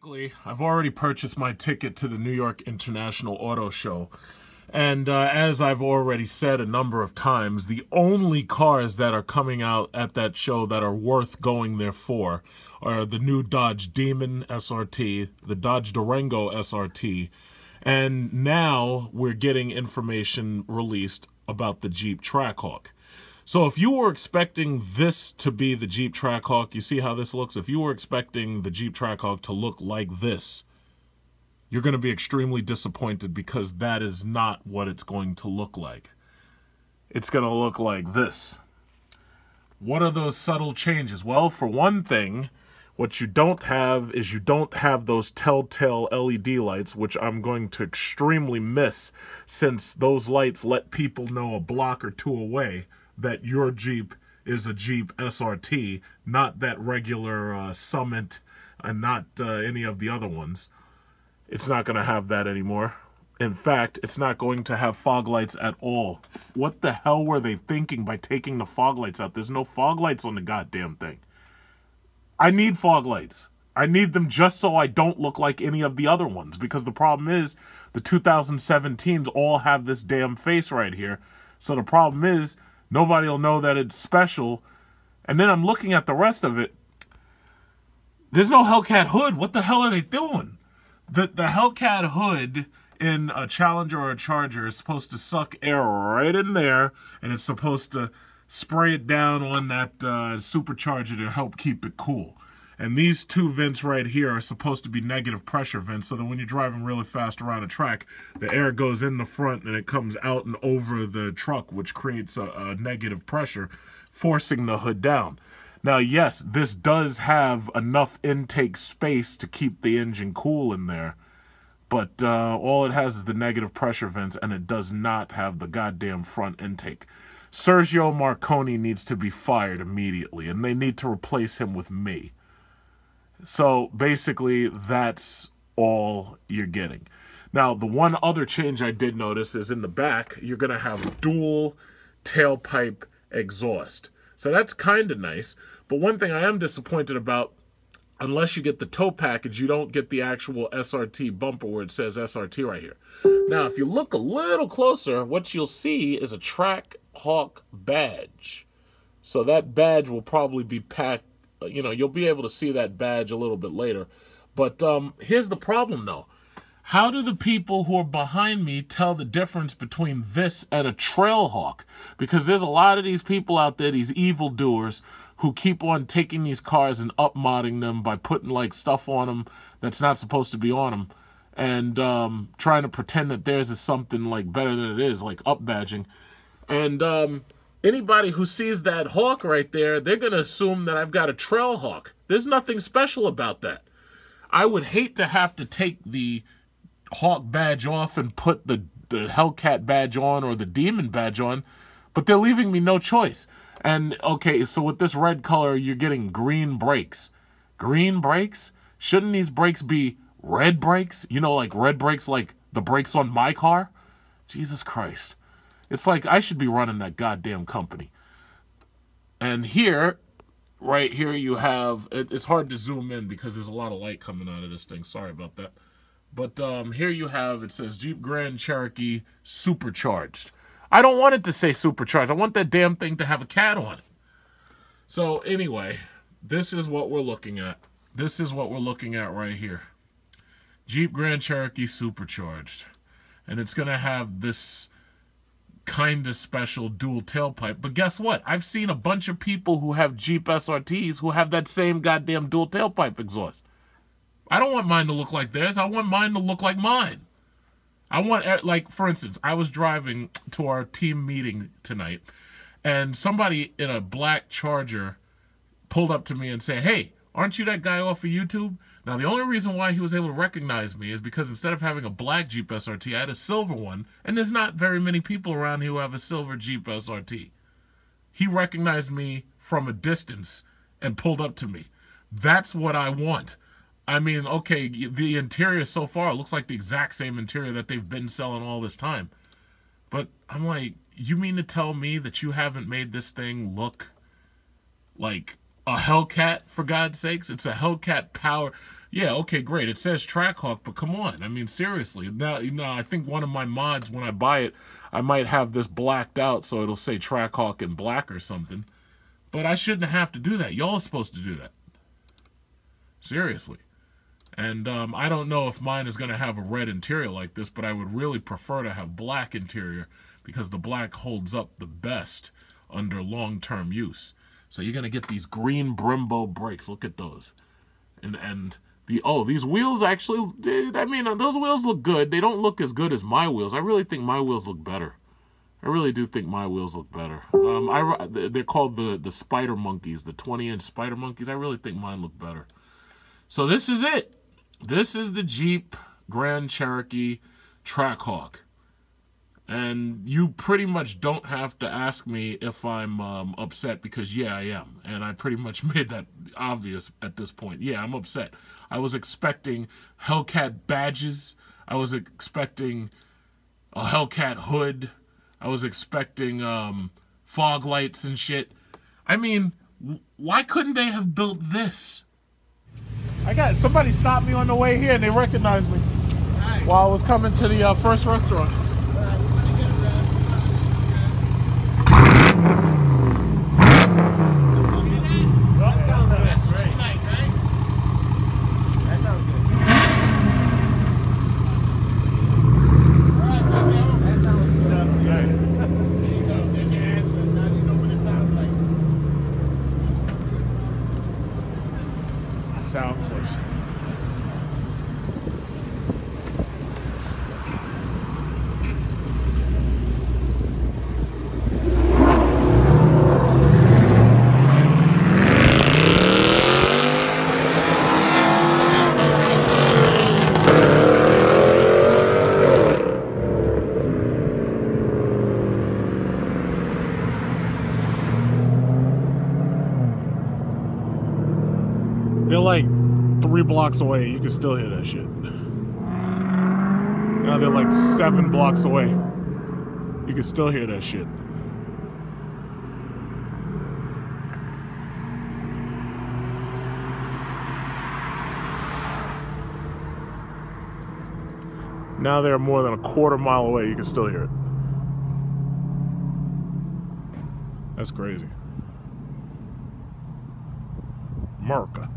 Quickly, I've already purchased my ticket to the New York International Auto Show. And as I've already said a number of times, the only cars that are coming out at that show that are worth going there for are the new Dodge Demon SRT, the Dodge Durango SRT, and now we're getting information released about the Jeep Trackhawk. So if you were expecting this to be the Jeep Trackhawk, you see how this looks? If you were expecting the Jeep Trackhawk to look like this, you're going to be extremely disappointed because that is not what it's going to look like. It's going to look like this. What are those subtle changes? Well, for one thing, what you don't have is you don't have those telltale LED lights, which I'm going to extremely miss since those lights let people know a block or two away that your Jeep is a Jeep SRT, not that regular Summit and not any of the other ones. It's not going to have that anymore. In fact, it's not going to have fog lights at all. What the hell were they thinking by taking the fog lights out? There's no fog lights on the goddamn thing. I need fog lights. I need them just so I don't look like any of the other ones, because the problem is the 2017s all have this damn face right here. So the problem is nobody will know that it's special. And then I'm looking at the rest of it. There's no Hellcat hood. What the hell are they doing? The Hellcat hood in a Challenger or a Charger is supposed to suck air right in there, and it's supposed to spray it down on that supercharger to help keep it cool. And these two vents right here are supposed to be negative pressure vents, so that when you're driving really fast around a track, the air goes in the front and it comes out and over the truck, which creates a negative pressure, forcing the hood down. Now, yes, this does have enough intake space to keep the engine cool in there, but all it has is the negative pressure vents, and it does not have the goddamn front intake. Sergio Marconi needs to be fired immediately, and they need to replace him with me. So basically, that's all you're getting. Now, the one other change I did notice is in the back, you're going to have dual tailpipe exhaust. So that's kind of nice. But one thing I am disappointed about, unless you get the tow package, you don't get the actual SRT bumper where it says SRT right here. Now, if you look a little closer, what you'll see is a Trackhawk badge. So that badge will probably be packed. You know, you'll be able to see that badge a little bit later. But here's the problem, though. How do the people who are behind me tell the difference between this and a Trailhawk? Because there's a lot of these people out there, these evildoers, who keep on taking these cars and up-modding them by putting, like, stuff on them that's not supposed to be on them, and trying to pretend that theirs is something, like, better than it is, like up-badging. And anybody who sees that hawk right there, they're going to assume that I've got a Trailhawk. There's nothing special about that. I would hate to have to take the Hawk badge off and put the Hellcat badge on or the Demon badge on, but they're leaving me no choice. And, okay, so with this red color, you're getting green brakes. Green brakes? Shouldn't these brakes be red brakes? You know, like red brakes like the brakes on my car? Jesus Christ. It's like I should be running that goddamn company. And here, right here, you have, it's hard to zoom in because there's a lot of light coming out of this thing. Sorry about that. But here you have, it says Jeep Grand Cherokee Supercharged. I don't want it to say Supercharged. I want that damn thing to have a cat on it. So anyway, this is what we're looking at. This is what we're looking at right here. Jeep Grand Cherokee Supercharged. And it's going to have this kind of special dual tailpipe. But guess what? I've seen a bunch of people who have Jeep SRTs who have that same goddamn dual tailpipe exhaust. I don't want mine to look like theirs. I want mine to look like mine. I want, like, for instance, I was driving to our team meeting tonight, and somebody in a black Charger pulled up to me and said, "Hey, aren't you that guy off of YouTube?" Now, the only reason why he was able to recognize me is because instead of having a black Jeep SRT, I had a silver one, and there's not very many people around here who have a silver Jeep SRT. He recognized me from a distance and pulled up to me. That's what I want. I mean, okay, the interior so far looks like the exact same interior that they've been selling all this time. But I'm like, you mean to tell me that you haven't made this thing look like A Hellcat, for God's sakes. It's a Hellcat power. Yeah, okay, great. It says Trackhawk, but come on. I mean, seriously. Now, I think one of my mods, when I buy it, I might have this blacked out so it'll say Trackhawk in black or something. But I shouldn't have to do that. Y'all are supposed to do that. Seriously. And I don't know if mine is going to have a red interior like this, but I would really prefer to have black interior because the black holds up the best under long-term use. So you're going to get these green Brembo brakes. Look at those. And these wheels actually, I mean, those wheels look good. They don't look as good as my wheels. I really think my wheels look better. I really do think my wheels look better. They're called the Spider Monkeys, the 20-inch Spider Monkeys. I really think mine look better. So this is it. This is the Jeep Grand Cherokee Trackhawk. And you pretty much don't have to ask me if I'm upset because, yeah, I am. And I pretty much made that obvious at this point. Yeah, I'm upset. I was expecting Hellcat badges. I was expecting a Hellcat hood. I was expecting fog lights and shit. I mean, why couldn't they have built this? Somebody stopped me on the way here and they recognized me while I was coming to the first restaurant. Sound close. They're like 3 blocks away. You can still hear that shit. Now they're like 7 blocks away. You can still hear that shit. Now they're more than a quarter mile away. You can still hear it. That's crazy. America.